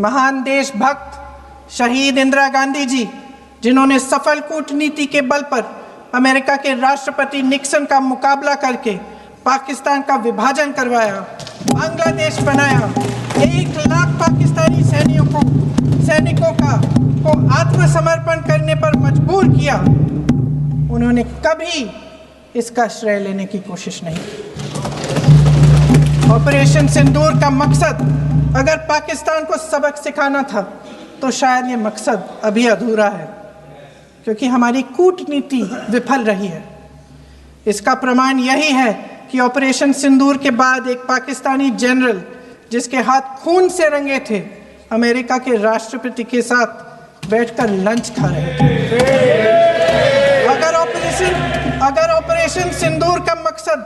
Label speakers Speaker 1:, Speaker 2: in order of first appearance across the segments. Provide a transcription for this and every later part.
Speaker 1: महान देशभक्त शहीद इंदिरा गांधी जी, जिन्होंने सफल कूटनीति के बल पर अमेरिका के राष्ट्रपति निक्सन का मुकाबला करके पाकिस्तान का विभाजन करवाया, बांग्लादेश बनाया, 1 लाख पाकिस्तानी सैनिकों को आत्मसमर्पण करने पर मजबूर किया, उन्होंने कभी इसका श्रेय लेने की कोशिश नहीं की। ऑपरेशन सिंदूर का मकसद अगर पाकिस्तान को सबक सिखाना था तो शायद ये मकसद अभी अधूरा है, क्योंकि हमारी कूटनीति विफल रही है। इसका प्रमाण यही है कि ऑपरेशन सिंदूर के बाद एक पाकिस्तानी जनरल, जिसके हाथ खून से रंगे थे, अमेरिका के राष्ट्रपति के साथ बैठकर लंच खा रहे थे। अगर ऑपरेशन सिंदूर का मकसद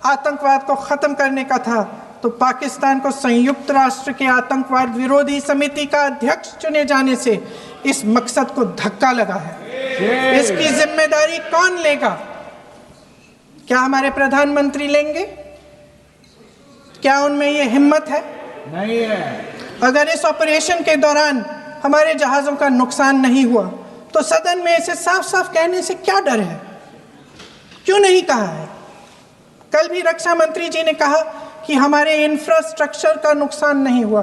Speaker 1: आतंकवाद को खत्म करने का था तो पाकिस्तान को संयुक्त राष्ट्र के आतंकवाद विरोधी समिति का अध्यक्ष चुने जाने से इस मकसद को धक्का लगा है। इसकी जिम्मेदारी कौन लेगा? क्या हमारे प्रधानमंत्री लेंगे? क्या उनमें ये हिम्मत है?
Speaker 2: नहीं है।
Speaker 1: अगर इस ऑपरेशन के दौरान हमारे जहाजों का नुकसान नहीं हुआ तो सदन में इसे साफ साफ कहने से क्या डर है? क्यों नहीं कहा है? कल भी रक्षा मंत्री जी ने कहा कि हमारे इंफ्रास्ट्रक्चर का नुकसान नहीं हुआ,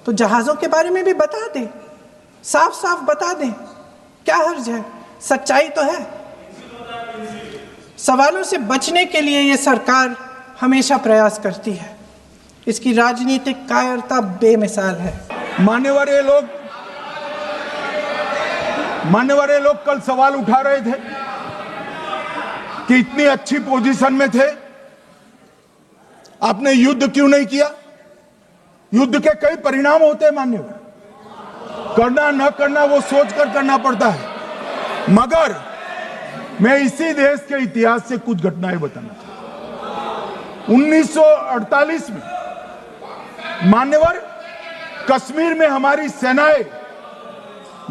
Speaker 1: तो जहाजों के बारे में भी बता दें, साफ साफ बता दें, क्या हर्ज है? सच्चाई तो है। सवालों से बचने के लिए ये सरकार हमेशा प्रयास करती है। इसकी राजनीतिक कायरता बेमिसाल है।
Speaker 2: मान्यवर लोग कल सवाल उठा रहे थे कि इतनी अच्छी पोजीशन में थे, आपने युद्ध क्यों नहीं किया? युद्ध के कई परिणाम होते हैं मान्यवर, करना न करना वो सोचकर करना पड़ता है। मगर मैं इसी देश के इतिहास से कुछ घटनाएं बताना चाहता हूं। 1948 में मान्यवर कश्मीर में हमारी सेनाएं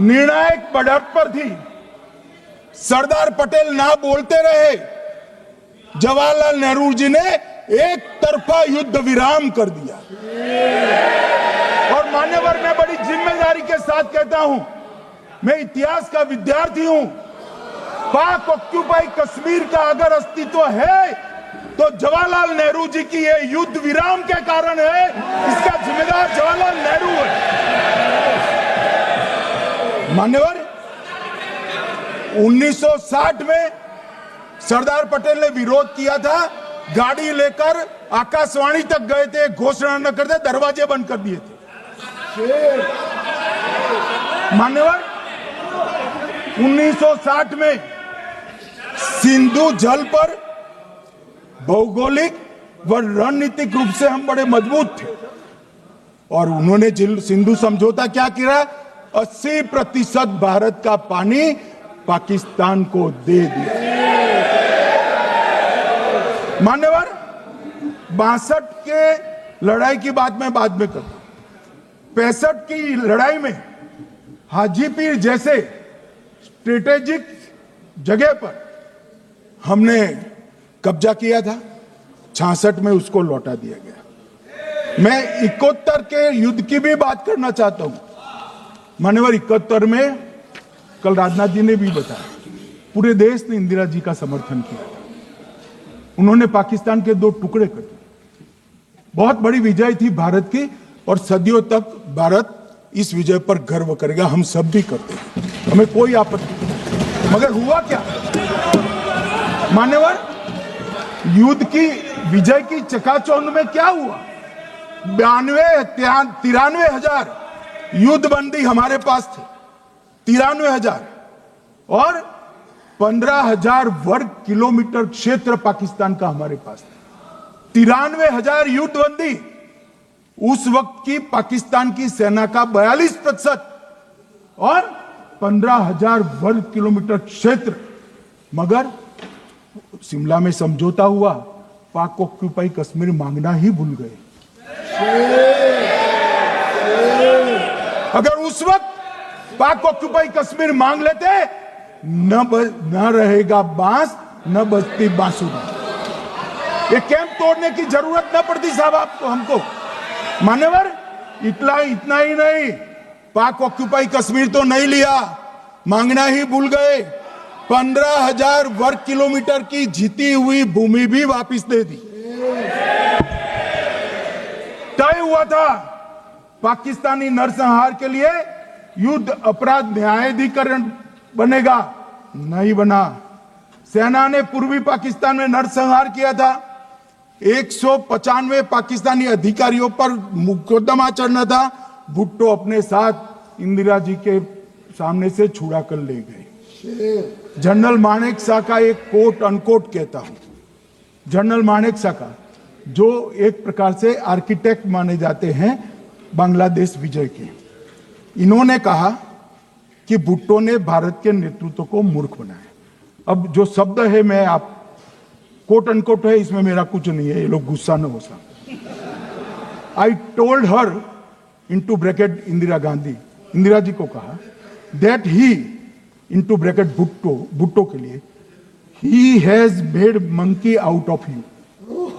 Speaker 2: निर्णायक बढ़त पर थी। सरदार पटेल ना बोलते रहे, जवाहरलाल नेहरू जी ने एक तरफा युद्ध विराम कर दिया। और मान्यवर मैं बड़ी जिम्मेदारी के साथ कहता हूं, मैं इतिहास का विद्यार्थी हूं, पाक ऑक्यूपाई कश्मीर का अगर अस्तित्व है तो जवाहरलाल नेहरू जी की ये युद्ध विराम के कारण है। इसका जिम्मेदार जवाहरलाल नेहरू है। मान्यवर 1960 में सरदार पटेल ने विरोध किया था, गाड़ी लेकर आकाशवाणी तक गए थे, घोषणा न करते दरवाजे बंद कर दिए थे। मान्यवर 1960 में सिंधु जल पर भौगोलिक व रणनीतिक रूप से हम बड़े मजबूत थे और उन्होंने सिंधु समझौता क्या किया? 80% भारत का पानी पाकिस्तान को दे दिया। मान्यवर 62 के लड़ाई की बात मैं बाद में करता हूं। 65 की लड़ाई में हाजीपीर जैसे स्ट्रेटेजिक जगह पर हमने कब्जा किया था, 66 में उसको लौटा दिया गया। मैं 71 के युद्ध की भी बात करना चाहता हूं। मान्यवर 71 में कल राजनाथ जी ने भी बताया, पूरे देश ने इंदिरा जी का समर्थन किया। उन्होंने पाकिस्तान के 2 टुकड़े कर दिए। बहुत बड़ी विजय थी भारत की और सदियों तक भारत इस विजय पर गर्व करेगा। हम सब भी करते हैं, हमें कोई आपत्ति नहीं। मगर हुआ क्या मान्यवर? युद्ध की विजय की चकाचौंध में क्या हुआ? 93 हजार युद्धबंदी हमारे पास थे, 93,000 और 15,000 वर्ग किलोमीटर क्षेत्र पाकिस्तान का हमारे पास था। 93,000 युद्धबंदी उस वक्त की पाकिस्तान की सेना का 42% और 15,000 वर्ग किलोमीटर क्षेत्र। मगर शिमला में समझौता हुआ, पाक ऑक्यूपाई कश्मीर मांगना ही भूल गए। अगर उस वक्त पाक ऑक्यूपाई कश्मीर मांग लेते, न रहेगा बांस न बजती बांसुरी। ये कैंप तोड़ने की जरूरत न पड़ती साहब आपको, हमको। मान्यवर इतना इतना ही नहीं, पाक ऑक्यूपाई कश्मीर तो नहीं लिया, मांगना ही भूल गए, 15,000 वर्ग किलोमीटर की जीती हुई भूमि भी वापस दे दी। तय हुआ था पाकिस्तानी नरसंहार के लिए युद्ध अपराध न्यायाधिकरण बनेगा, नहीं बना। सेना ने पूर्वी पाकिस्तान में नरसंहार किया था, 195 पाकिस्तानी अधिकारियों पर मुकदमा चढ़ना था, भुट्टो अपने साथ इंदिरा जी के सामने से छुड़ा कर ले गए। जनरल मानेक शॉ का एक कोट अनकोट कहता हूं, जनरल मानेक शॉ का, जो एक प्रकार से आर्किटेक्ट माने जाते हैं बांग्लादेश विजय के, इन्होंने कहा कि भुट्टो ने भारत के नेतृत्व को मूर्ख बनाया। अब जो शब्द है, मैं आप कोट अनकोट है, इसमें मेरा कुछ नहीं है, ये लोग गुस्सा न हो सकते। I told her into bracket Indira Gandhi, Indira ji को कहा that he into bracket Bhutto के लिए, he has made monkey out of you.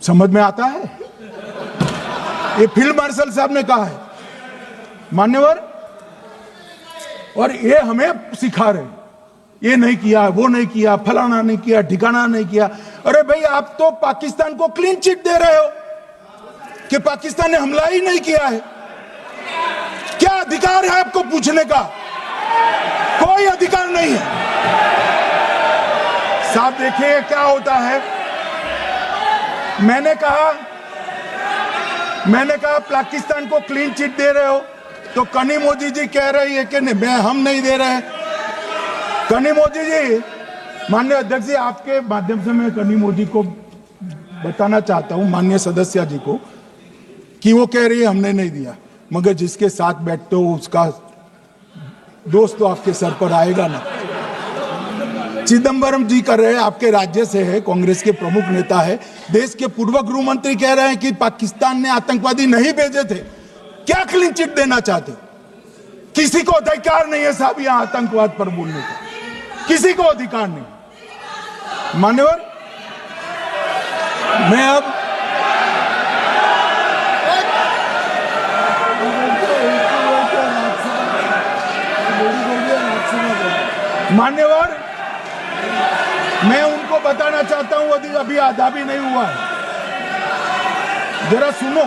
Speaker 2: समझ में आता है? ये फील्ड मार्शल साहब ने कहा है, मान्यवर, और ये हमें सिखा रहे, ये नहीं किया, वो नहीं किया, फलाना नहीं किया, ठिकाना नहीं किया। अरे भाई, आप तो पाकिस्तान को क्लीन चिट दे रहे हो कि पाकिस्तान ने हमला ही नहीं किया है। क्या अधिकार है आपको पूछने का? कोई अधिकार नहीं है। साहब देखिए क्या होता है, मैंने कहा पाकिस्तान को क्लीन चिट दे रहे हो, तो कनी मोदी जी कह रही है कि नहीं, हम नहीं दे रहे। कनी मोदी जी, माननीय अध्यक्ष जी, आपके माध्यम से मैं कनी मोदी को बताना चाहता हूं, माननीय सदस्य जी को, कि वो कह रही है हमने नहीं दिया, मगर जिसके साथ बैठते हो उसका दोस्त तो आपके सर पर आएगा ना। चिदंबरम जी कर रहे हैं, आपके राज्य से है, कांग्रेस के प्रमुख नेता है, देश के पूर्व गृह मंत्री कह रहे हैं कि पाकिस्तान ने आतंकवादी नहीं भेजे थे। क्या क्लीन चिट देना चाहते? किसी को अधिकार नहीं है साहब यहां आतंकवाद पर बोलने का, किसी को अधिकार नहीं। मान्यवर, मैं अब मान्यवर, मैं उनको बताना चाहता हूं, अभी आधा भी नहीं हुआ है, जरा सुनो।